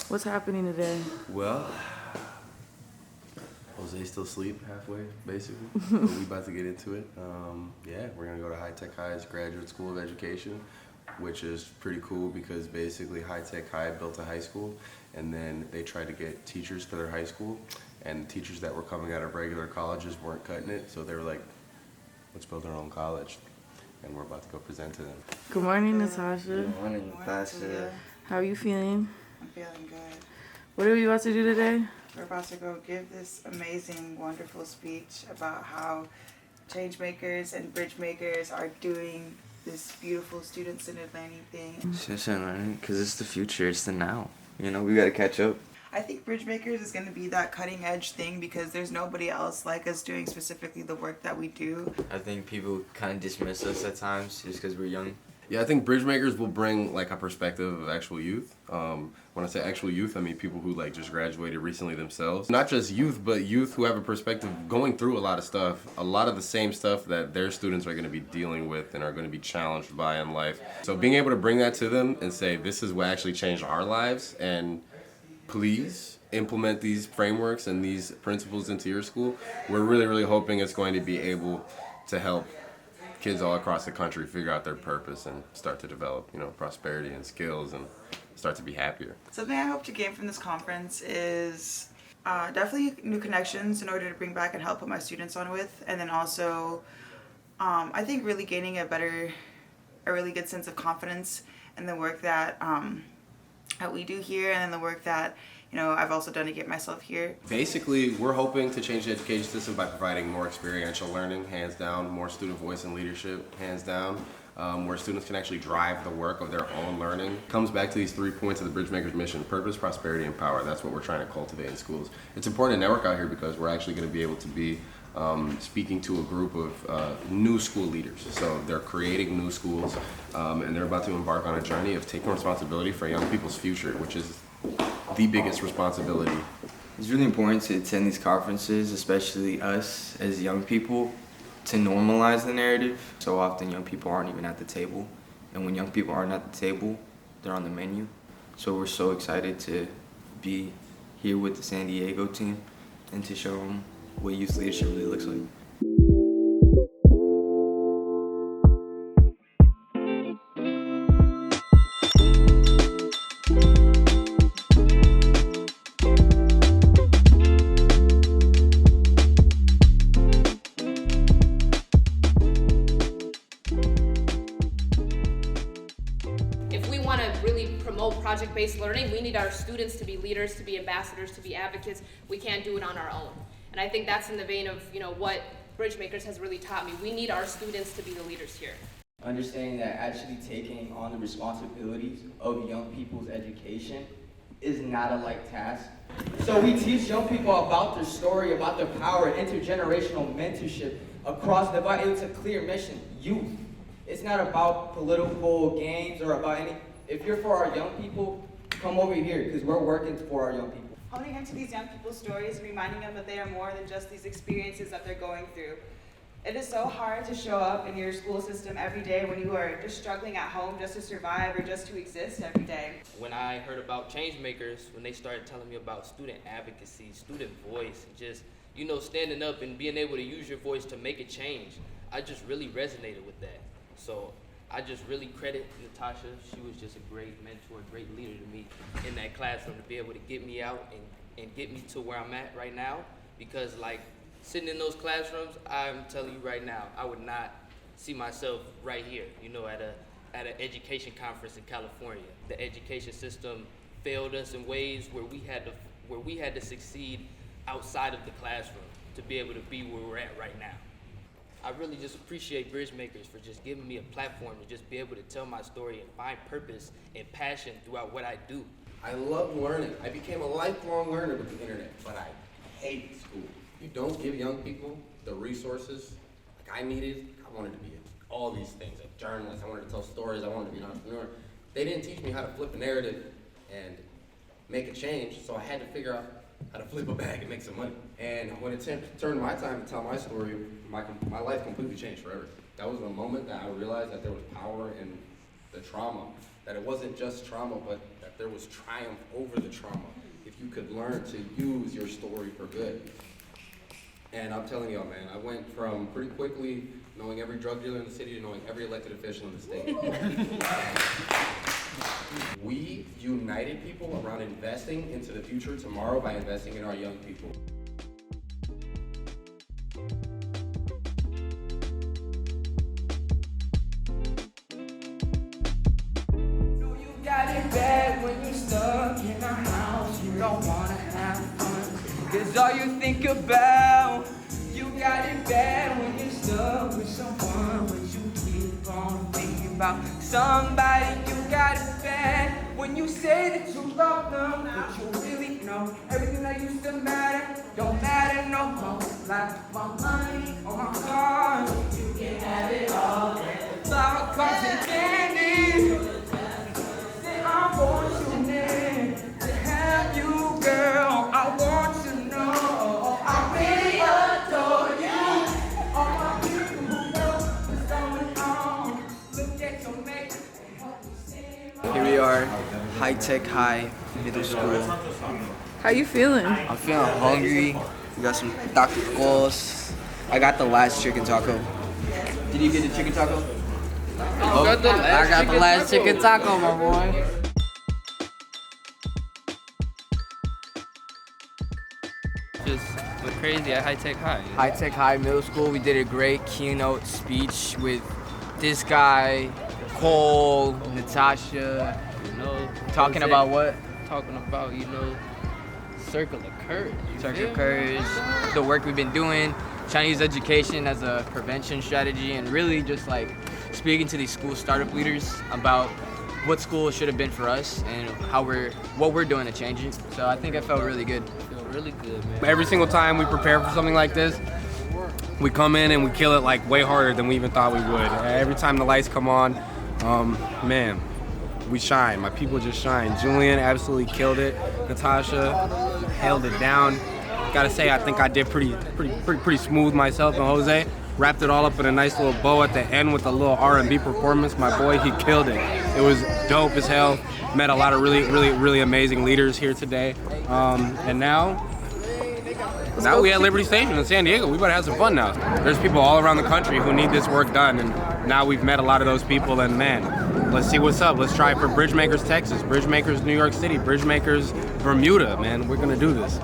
What's happening today? Well, Jose's still asleep halfway, basically. But we about to get into it. Yeah, we're gonna go to High Tech High's Graduate School of Education, which is pretty cool because basically High Tech High built a high school, and then they tried to get teachers for their high school, and teachers that were coming out of regular colleges weren't cutting it, so they were like, let's build our own college, and we're about to go present to them. Good morning, Natasha. Good morning, Natasha. How are you feeling? I'm feeling good. What are we about to do today? We're about to go give this amazing, wonderful speech about how Changemakers and Bridgemakers are doing this beautiful student-centered learning thing. Student learning, because it's the future, it's the now. You know, we gotta catch up. I think Bridgemakers is going to be that cutting-edge thing because there's nobody else like us doing specifically the work that we do. I think people kind of dismiss us at times just because we're young. Yeah, I think Bridgemakers will bring like a perspective of actual youth. When I say actual youth, I mean people who like just graduated recently themselves. Not just youth, but youth who have a perspective going through a lot of stuff, a lot of the same stuff that their students are going to be dealing with and are going to be challenged by in life. So being able to bring that to them and say, this is what actually changed our lives, and please implement these frameworks and these principles into your school, we're really, really hoping it's going to be able to help kids all across the country figure out their purpose and start to develop, prosperity and skills and start to be happier. Something I hope to gain from this conference is definitely new connections in order to bring back and help put my students on with, and then also I think really gaining a really good sense of confidence in the work that we do here, and in the work that I've also done to get myself here. Basically, we're hoping to change the education system by providing more experiential learning, hands down, more student voice and leadership, hands down, where students can actually drive the work of their own learning. Comes back to these 3 points of the Bridgemakers mission: purpose, prosperity, and power. That's what we're trying to cultivate in schools. It's important to network out here because we're actually going to be able to be speaking to a group of new school leaders. So they're creating new schools, and they're about to embark on a journey of taking responsibility for young people's future, which is the biggest responsibility. It's really important to attend these conferences, especially us as young people, to normalize the narrative. So often young people aren't even at the table, and when young people aren't at the table, they're on the menu. So we're so excited to be here with the San Diego team and to show them what youth leadership really looks like. If we want to really promote project-based learning, we need our students to be leaders, to be ambassadors, to be advocates. We can't do it on our own. And I think that's in the vein of what Bridgemakers has really taught me. We need our students to be the leaders here. Understanding that actually taking on the responsibilities of young people's education is not a light task. So we teach young people about their story, about their power, intergenerational mentorship across the divide. It's a clear mission: youth. It's not about political games or about any. If you're for our young people, come over here because we're working for our young people. Honing into these young people's stories and reminding them that they are more than just these experiences that they're going through. It is so hard to show up in your school system every day when you are just struggling at home just to survive or just to exist every day. When I heard about Changemakers, when they started telling me about student advocacy, student voice, and just, standing up and being able to use your voice to make a change, I just really resonated with that. So I just really credit Natasha. She was just a great mentor, a great leader to me in that classroom to be able to get me out and get me to where I'm at right now. Because sitting in those classrooms, I'm telling you right now, I would not see myself right here, at an education conference in California. The education system failed us in ways where we had to succeed outside of the classroom to be able to be where we're at right now. I really just appreciate Bridgemakers for just giving me a platform to just be able to tell my story and find purpose and passion throughout what I do. I love learning. I became a lifelong learner with the internet, but I hate school. You don't give young people the resources like I needed. I wanted to be all these things, like journalist. I wanted to tell stories. I wanted to be an entrepreneur. They didn't teach me how to flip a narrative and make a change, so I had to figure out how to flip a bag and make some money. And when it turned my time to tell my story, my life completely changed forever. That was the moment that I realized that there was power in the trauma, that it wasn't just trauma, but that that there was triumph over the trauma if you could learn to use your story for good. And I'm telling y'all, man, I went from pretty quickly knowing every drug dealer in the city to knowing every elected official in the state. We united people around investing into the future tomorrow by investing in our young people. You got it bad when you're stuck in a house. You don't wanna have fun, 'cause all you think about. You got it bad when you're stuck with someone, but you keep on thinking about somebody. You got it bad when you say that you love them, but you really know everything that used to matter don't matter no more. Like my money or my car, you can have it all. Flower cards and candy. Say I want you near to have you, girl. I want to know I really adore you. All my people who know what's going on, look at your makeup. Here we are, High Tech High Middle School. How you feeling? I'm feeling hungry. We got some tacos. I got the last chicken taco. Did you get the chicken taco? I got the last chicken taco, my boy. Just went crazy at High Tech High. High Tech High Middle School, we did a great keynote speech with this guy, Cole, Natasha, You know, talking about what? Talking about, circle of courage. Circle of Courage, the work we've been doing, trying to use education as a prevention strategy, and really just like speaking to these school startup leaders about what school should have been for us and what we're doing to change it. So I think I felt really good. Feel really good, man. Every single time we prepare for something like this, we come in and we kill it like way harder than we even thought we would. Every time the lights come on, man, we shine. My people just shine. Julian absolutely killed it. Natasha held it down. Gotta say, I think I did pretty smooth myself, and Jose wrapped it all up in a nice little bow at the end with a little R&B performance. My boy, he killed it. It was dope as hell. Met a lot of really amazing leaders here today. And now we at Liberty Station in San Diego. We better have some fun now. There's people all around the country who need this work done, and now we've met a lot of those people, and man, let's see what's up. Let's try for Bridgemakers, Texas, Bridgemakers, New York City, Bridgemakers, Bermuda, man. We're gonna do this.